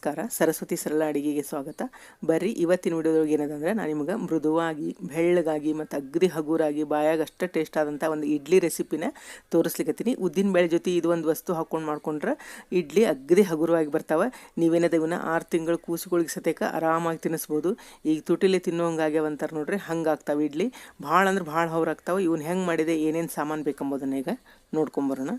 ನಮಸ್ಕಾರ. ಸರಸ್ವತಿ ಸರಳ ಅಡಿಗೆಗೆ ಸ್ವಾಗತ. ಬರ್ರಿ ಇವತ್ತಿನ ವಿಡಿಯೋದೊಳಗೆ ಏನದಂದ್ರೆ ನಾನು ನಿಮಗೆ ಮೃದುವಾಗಿ ಬೆಳ್ಳಗಾಗಿ ಮತ್ತು ಅಗ್ದಿ ಹಗುರಾಗಿ ಬಾಯಾಗ ಅಷ್ಟು ಟೇಸ್ಟ್ ಆದಂಥ ಒಂದು ಇಡ್ಲಿ ರೆಸಿಪಿನ ತೋರಿಸ್ಲಿಕ್ಕತ್ತೀನಿ. ಉದ್ದಿನ ಬೇಳೆ ಜೊತೆ ಇದು ಒಂದು ವಸ್ತು ಹಾಕ್ಕೊಂಡು ಮಾಡ್ಕೊಂಡ್ರೆ ಇಡ್ಲಿ ಅಗ್ದಿ ಹಗುರವಾಗಿ ಬರ್ತಾವೆ. ನೀವೇನದ ಇವನ್ನ 6 ತಿಂಗಳು ಕೂಸುಗಳಿಗೆ ಸತೇಕ ಆರಾಮಾಗಿ ತಿನ್ನಿಸ್ಬೋದು. ಈಗ ತುಟಿಲಿ ತಿನ್ನೋಂಗಾಗ್ಯಾವಂತಾರೆ ನೋಡ್ರಿ, ಹಂಗೆ ಆಗ್ತಾವೆ ಇಡ್ಲಿ. ಭಾಳ ಅಂದ್ರೆ ಭಾಳ ಹೌರಾಗ್ತಾವೆ. ಇವನ್ನ ಹೆಂಗೆ ಮಾಡಿದೆ, ಏನೇನು ಸಾಮಾನು ಬೇಕಂಬೋದನ್ನ ಈಗ ನೋಡ್ಕೊಂಬರೋಣ.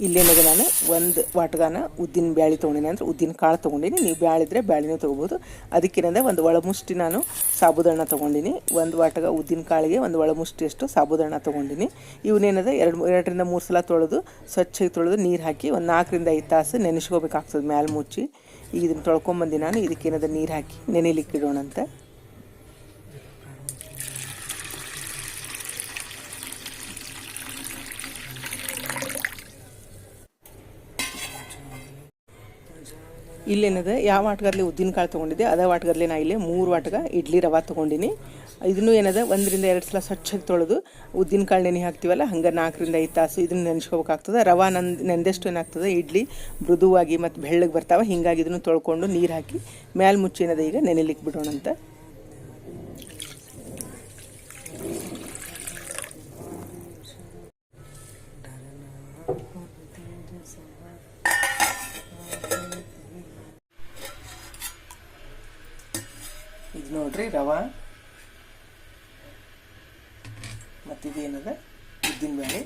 ಇಲ್ಲೇನದ ನಾನು ಒಂದು ವಾಟಗಾನ ಉದ್ದಿನ ಬ್ಯಾಳೆ ತೊಗೊಂಡಿನಿ, ಅಂದರೆ ಉದ್ದಿನ ಕಾಳು ತೊಗೊಂಡಿನಿ. ನೀವು ಬ್ಯಾಳಿದ್ರೆ ಬ್ಯಾಳಿನೂ ತೊಗೋಬೋದು. ಅದಕ್ಕೇನಂದ್ರೆ ಒಂದು ಒಳಮುಷ್ಟಿ ನಾನು ಸಾಬುದಣ್ಣ ತೊಗೊಂಡಿನಿ. ಒಂದು ವಾಟಗ ಉದ್ದಿನ ಕಾಳಿಗೆ ಒಂದು ಒಳಮುಷ್ಟಿಯಷ್ಟು ಸಾಬುದಣ್ಣ ತೊಗೊಂಡಿನಿ. ಇವನ್ನೇನದ 2ರಿಂದ 3 ಸಲ ತೊಳೆದು ಸ್ವಚ್ಛಗೆ ತೊಳೆದು ನೀರು ಹಾಕಿ ಒಂದು 4ರಿಂದ 5 ತಾಸು ನೆನೆಸ್ಕೋಬೇಕಾಗ್ತದೆ ಮ್ಯಾಲೆ ಮುಚ್ಚಿ. ಈಗ ಇದನ್ನು ತೊಳ್ಕೊಂಬಂದು ನಾನು ಇದಕ್ಕೇನದ ನೀರು ಹಾಕಿ ನೆನೆಲಿಕ್ಕೆ ಇಡೋಣಂತ. ಇಲ್ಲೇನದ ಯಾವ ವಾಟಗಲ್ಲಿ ಉದ್ದಿನ ಕಾಳು ತೊಗೊಂಡಿದ್ದೆ ಅದೇ ವಾಟಗಲ್ಲಿ ನಾನು ಇಲ್ಲಿ 3 ವಾಟಗ ಇಡ್ಲಿ ರವೆ ತೊಗೊಂಡಿನಿ. ಇದನ್ನು ಏನದ 1ರಿಂದ 2 ಸಲ ಸ್ವಚ್ಛಗೆ ತೊಳೆದು ಉದ್ದಿನ ಕಾಳು ನೆನೆ ಹಾಕ್ತೀವಲ್ಲ ಹಂಗೆ 4ರಿಂದ 5 ತಾಸು ಇದನ್ನು ನೆನೆಸ್ಕೋಬೇಕಾಗ್ತದೆ. ರವೆ ನೆಂದಷ್ಟು ಏನಾಗ್ತದೆ ಇಡ್ಲಿ ಮೃದುವಾಗಿ ಮತ್ತು ಬೆಳ್ಳಗೆ ಬರ್ತಾವೆ. ಹೀಗಾಗಿ ಇದನ್ನು ತೊಳ್ಕೊಂಡು ನೀರು ಹಾಕಿ ಮ್ಯಾಲೆ ಮುಚ್ಚಿ ಏನದ ಈಗ ನೆನೆಲಿಕ್ಕೆ ಬಿಡೋಣಂತ. ಇದು ನೋಡ್ರಿ ರವೆ ಮತ್ತು ಇದೇನದ ಉದ್ದಿನ ಬೇಳೆ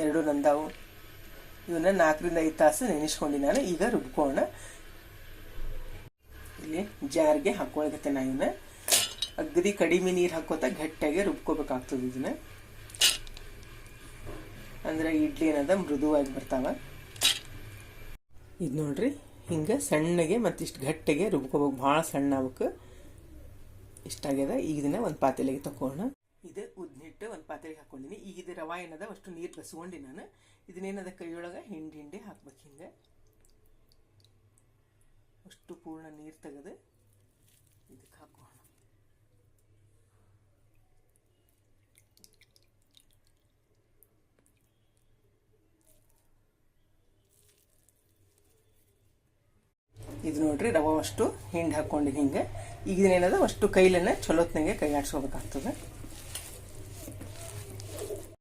ಎರಡು ನಂದಾವು. ಇವನ್ನ 4ರಿಂದ 5 ತಾಸು ನೆನೆಸ್ಕೊಂಡು ನಾನು ಈಗ ರುಬ್ಕೋಣ. ಇಲ್ಲಿ ಜಾರ್ಗೆ ಹಾಕೊಳಕತ್ತೆ. ನಾ ಇವನ್ನ ಅಗದಿ ಕಡಿಮೆ ನೀರು ಹಾಕೋತ ಗಟ್ಟಿಯಾಗಿ ರುಬ್ಕೋಬೇಕಾಗ್ತದೆ. ಇದನ್ನ ಅಂದ್ರೆ ಇಡ್ಲಿ ಏನದ ಮೃದುವಾಗಿ ಬರ್ತಾವ. ಇದು ನೋಡ್ರಿ ಹಿಂಗೆ ಸಣ್ಣಗೆ ಮತ್ತು ಇಷ್ಟು ಗಟ್ಟಿಗೆ ರುಬ್ಕೋಬೇಕು, ಭಾಳ ಸಣ್ಣ ಆಗ್ಬೇಕು. ಇಷ್ಟಾಗ್ಯದ. ಈಗ ಇದನ್ನ ಒಂದು ಪಾತ್ರೆಗೆ ತಗೋಣ. ಇದು ಉದ್ದಿಟ್ಟು ಒಂದು ಪಾತ್ರೆಗೆ ಹಾಕೊಂಡಿನಿ. ಈಗ ಇದು ರವೆ ಏನದ ಅಷ್ಟು ನೀರು ಬಸ್ಕೊಂಡು ನಾನು ಇದನ್ನೇನದ ಕೈಯೊಳಗೆ ಹಿಂಡಿ ಹಾಕ್ಬೇಕು. ಹಿಂಗೆ ಅಷ್ಟು ಪೂರ್ಣ ನೀರು ತೆಗೆದು ಇದಕ್ಕೆ ಹಾಕೋಣ. ಇದು ನೋಡ್ರಿ ರವೆ ಅಷ್ಟು ಹಿಂಡಿ ಹಾಕ್ಕೊಂಡಿನಿ ಹಿಂಗೆ. ಈಗ ಇದನ್ನೇನದ ಅಷ್ಟು ಕೈಲನ್ನ ಚಲೋತ್ನಾಗೆ ಕೈ ಆಡ್ಸ್ಕೋಬೇಕಾಗ್ತದೆ.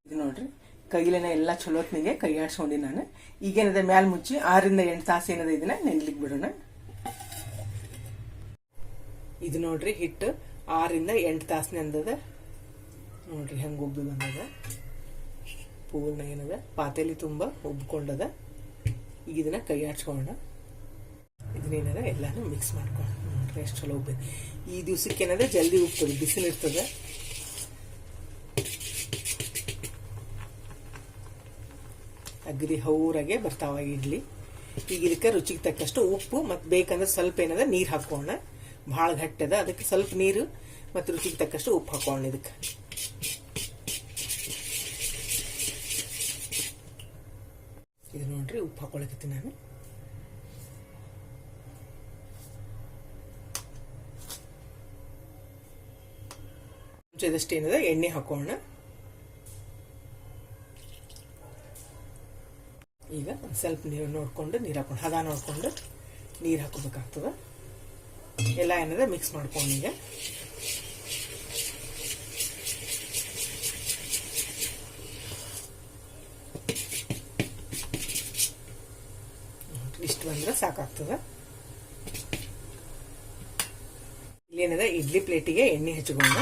ಇದು ನೋಡ್ರಿ ಕೈಲನ್ನ ಎಲ್ಲ ಚಲೋತ್ನಾಗೆ ಕೈ ಆಡ್ಸ್ಕೊಂಡು ನಾನು ಈಗೇನದ ಮ್ಯಾಲ ಮುಚ್ಚಿ 6ರಿಂದ 8 ತಾಸು ಏನದ ಇದನ್ನ ನೆನ್ಲಿಕ್ಕೆ ಬಿಡೋಣ. ಇದು ನೋಡ್ರಿ ಹಿಟ್ಟು 6ರಿಂದ 8 ತಾಸು ನೆಂದದ. ನೋಡ್ರಿ ಹೆಂಗೆ ಉಬ್ಬಿ ಬಂದದ, ಪೂರ್ಣ ಏನದ ಪಾತೆಲಿ ತುಂಬ ಉಬ್ಕೊಂಡದ. ಈಗ ಇದನ್ನ ಕೈ ಆಡ್ಸ್ಕೊಳ್ಳೋಣ. ಇದನ್ನೇನದ ಎಲ್ಲಾನು ಮಿಕ್ಸ್ ಮಾಡ್ಕೊಂಡು ನೋಡ್ರಿ ಎಷ್ಟು ಚಲೋ ಉಬ್ಬಿ. ಈ ದಿವ್ಸಕ್ಕೆ ಏನದ ಜಲ್ದಿ ಉಬ್ತದೆ, ಬಿಸಿಲು ಇರ್ತದೆ. ಅಗದಿ ಹೌರಾಗೆ ಬರ್ತಾವ ಇಡ್ಲಿ. ಈಗ ಇದಕ್ಕೆ ರುಚಿಗೆ ತಕ್ಕಷ್ಟು ಉಪ್ಪು ಮತ್ತು ಬೇಕಂದ್ರೆ ಸ್ವಲ್ಪ ಏನದ ನೀರು ಹಾಕೋಣ. ಭಾಳ ಗಟ್ಟದ, ಅದಕ್ಕೆ ಸ್ವಲ್ಪ ನೀರು ಮತ್ತು ರುಚಿಗೆ ತಕ್ಕಷ್ಟು ಉಪ್ಪು ಹಾಕೋಣ. ಇದಕ್ಕೆ ಇದು ನೋಡ್ರಿ ಉಪ್ಪು ಹಾಕೊಳಕತ್ತೀನಿ ನಾನು. ಏನದ ಎಣ್ಣೆ ಹಾಕೋಣ. ಈಗ ಒಂದು ಸ್ವಲ್ಪ ನೀರು ನೋಡ್ಕೊಂಡು ನೀರು ಹಾಕೊಂಡು ಹದ ನೋಡ್ಕೊಂಡು ನೀರು ಹಾಕೋಬೇಕಾಗ್ತದೆ. ಎಲ್ಲ ಏನದ ಮಿಕ್ಸ್ ಮಾಡ್ಕೊಂಡು ಈಗ ಇಷ್ಟು ಬಂದ್ರೆ ಸಾಕಾಗ್ತದೆ. ಇಲ್ಲೇನದ ಇಡ್ಲಿ ಪ್ಲೇಟಿಗೆ ಎಣ್ಣೆ ಹಚ್ಕೊಂಡ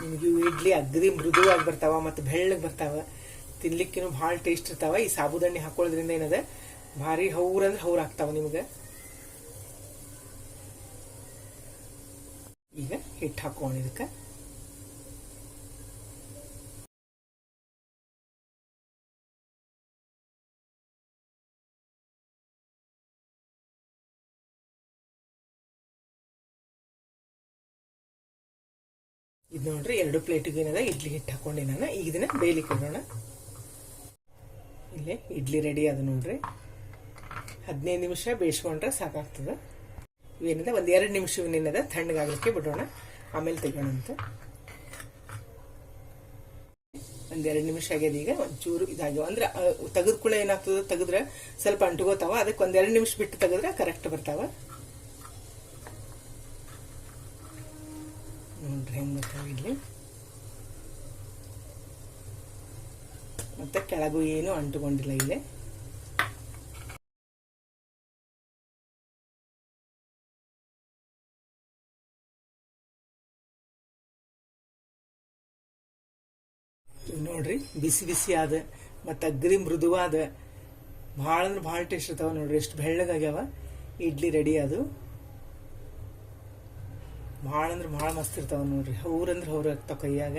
ನಿಮ್ಗೆ ಇಡ್ಲಿ ಅಗದಿ ಮೃದುವಾಗಿ ಬರ್ತಾವ ಮತ್ತು ಬೆಳ್ಳಗೆ ಬರ್ತಾವ. ತಿನ್ಲಿಕ್ಕೇನು ಭಾಳ ಟೇಸ್ಟ್ ಇರ್ತಾವ. ಈ ಸಾಬುದಣ್ಣೆ ಹಾಕೊಳ್ಳೋದ್ರಿಂದ ಏನದ ಭಾರಿ ಹೌರ್ ಅಂದ್ರೆ ಹೌರ್ ಆಗ್ತಾವ ನಿಮ್ಗೆ. ಈಗ ಹಿಟ್ಟು ಹಾಕೋಣ. ಇದಕ್ಕೆ ಇದು ನೋಡ್ರಿ 2 ಪ್ಲೇಟಿಗೆ ಏನದ ಇಡ್ಲಿ ಹಿಟ್ಟು ಹಾಕೊಂಡಿ ನಾನು. ಈಗ ಇದನ್ನ ಬೇಯಲಿಕ್ಕೆ ಇಡೋಣ. ಇಲ್ಲೇ ಇಡ್ಲಿ ರೆಡಿ ಅದ ನೋಡ್ರಿ. 15 ನಿಮಿಷ ಬೇಯಿಸ್ಕೊಂಡ್ರೆ ಸಾಕಾಗ್ತದೆ. ಇವೇನಿದೆ ಒಂದು 2 ನಿಮಿಷ ಇವನ್ನೇನದ ತಣ್ಣಗಾಗಲಿಕ್ಕೆ ಬಿಡೋಣ, ಆಮೇಲೆ ತೆಗೋಣ ಅಂತ. ಒಂದೆರಡು ನಿಮಿಷ ಆಗ್ಯದ. ಈಗ ಒಂಚೂರು ಇದಾಗ್ಯಾವ ಅಂದ್ರೆ ತೆಗೆದ ಕೂಡ ಏನಾಗ್ತದ, ತೆಗೆದ್ರೆ ಸ್ವಲ್ಪ ಅಂಟುಗೋತಾವ. ಅದಕ್ಕೆ ಒಂದೆರಡು ನಿಮಿಷ ಬಿಟ್ಟು ತೆಗೆದ್ರೆ ಕರೆಕ್ಟ್ ಬರ್ತಾವ. ನೋಡ್ರಿ ಹೆಂಗ್ ಬರ್ತಾವ ಇಲ್ಲಿ. ಮತ್ತೆ ಕೆಳಗೂ ಏನು ಅಂಟುಕೊಂಡಿಲ್ಲ ಇಲ್ಲೇ. ನೋಡ್ರಿ ಬಿಸಿ ಬಿಸಿ ಆದ ಮತ್ತು ಅಗ್ರಿ ಮೃದುವಾದ ಭಾಳ ಅಂದ್ರೆ ಭಾಳ ಟೇಸ್ಟ್ ಇರ್ತಾವ. ನೋಡ್ರಿ ಎಷ್ಟು ಬೆಳ್ಳಗಾಗ್ಯಾವ. ಇಡ್ಲಿ ರೆಡಿ ಅದು. ಭಾಳ ಅಂದ್ರೆ ಭಾಳ ಮಸ್ತ್ ಇರ್ತಾವ ನೋಡ್ರಿ. ಅವ್ರಂದ್ರೆ ಅವ್ರು ಆಗ್ತಾವ ಕೈಯಾಗ.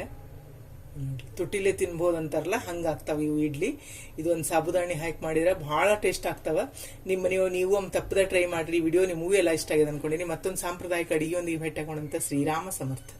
ನೋಡ್ರಿ ತುಟಿಲೆ ತಿನ್ಬೋದು ಅಂತಾರಲ್ಲ, ಹಂಗೆ ಆಗ್ತಾವ ಇವು ಇಡ್ಲಿ. ಇದೊಂದು ಸಾಬುದಾಣಿ ಹಾಕಿ ಮಾಡಿದ್ರೆ ಭಾಳ ಟೇಸ್ಟ್ ಆಗ್ತಾವ. ನೀವು ತಪ್ಪದ ಟ್ರೈ ಮಾಡ್ರಿ. ಈ ವಿಡಿಯೋ ನಿಮಗೂ ಎಲ್ಲ ಇಷ್ಟ ಆಗಿದೆ ಅನ್ಕೊಂಡಿನಿ. ಮತ್ತೊಂದು ಸಾಂಪ್ರದಾಯಿಕ ಅಡಿಗೆಯೊಂದಿಗೆ ಭೇಟಿ ಆಗೋಣಂತ. ಶ್ರೀರಾಮ ಸಮರ್ಥ.